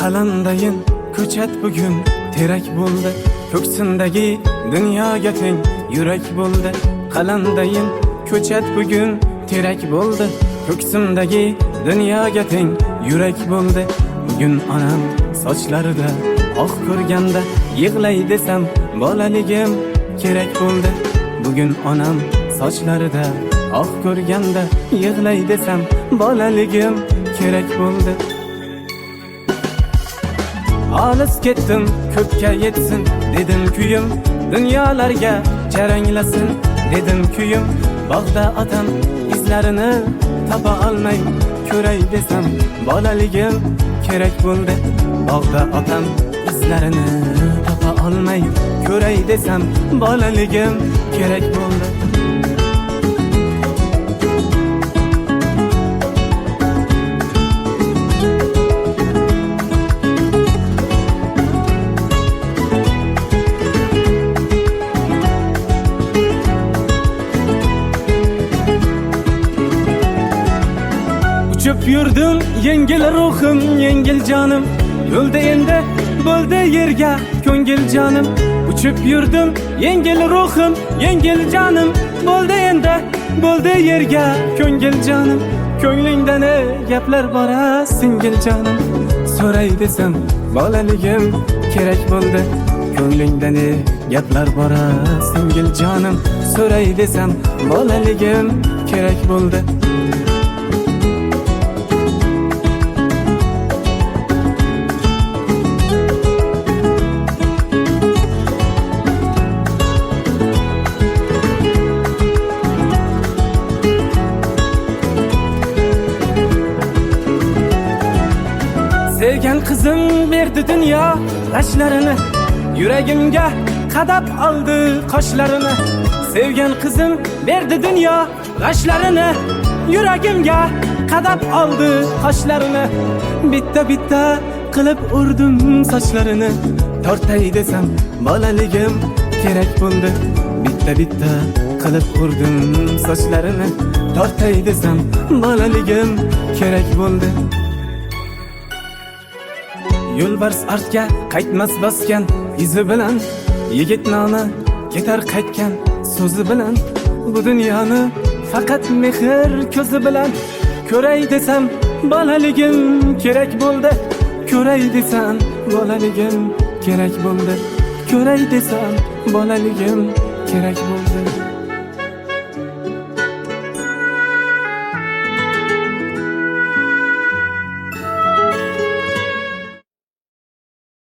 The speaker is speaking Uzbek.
Qalandayin ko'chat bugun terak bo'ldi, ko'ksindagi dunyoga teng yurak bo'ldi. Qalandayin ko'chat bugun terak bo'ldi, ko'ksimdagi dunyoga teng yurak bo'ldi. Bugun onam sochlarida oq ko'rganda yig'lay desam bolaligim kerak bo'ldi. Bugun onam sochlarida oq ko'rganda yig'lay desam bolaligim kerak bo'ldi. Olis ketdim, ko'kka yetsin dedim kuyim, dunyolarga jaranglasin dedim kuyim. Bog'da otam izlarini topa olmay ko'ray desam bolaligim kerak bo'ldi. Bog'da otam izlarini topa olmay ko'ray desam bolaligim kerak bo'ldi. Uçup yurdim yengil ruhim, yengil canım, yo'lda endi bo'ldi yerga ko'ngil jonim. Uçup yurdim yengil ruhim, yengil canım, bo'ldi endi bo'ldi yerga ko'ngil jonim. Ko'nglingda ne gaplar bora singil jonim, so'ray desam bolaligim kerak bo'ldi. Ko'nglingda ne gaplar bora singil jonim, so'ray desam bolaligim kerak bo'ldi. Sevgan qizim berdi dunyo g'ashlarini, yuragimga qadab oldi qoshlarini. Sevgan qizim berdi dunyo g'ashlarini, yuragimga qadab oldi qoshlarini. Bitta bitta qilib urdim sochlarini, tortay desam bolaligim kerak bo'ldi. Bitta bitta qilib urdim sochlarini, tortay desam bolaligim kerak bo'ldi. Yo'lbars ortga qaytmas bosgan izi bilan, yigit nomi ketar qaytgan so'zi bilan. Bu dunyoni faqat mehr ko'zi bilan ko'ray desam bolaligim kerak bo'ldi. Ko'ray desam bolaligim kerak bo'ldi. Ko'ray desam bolaligim kerak bo'ldi.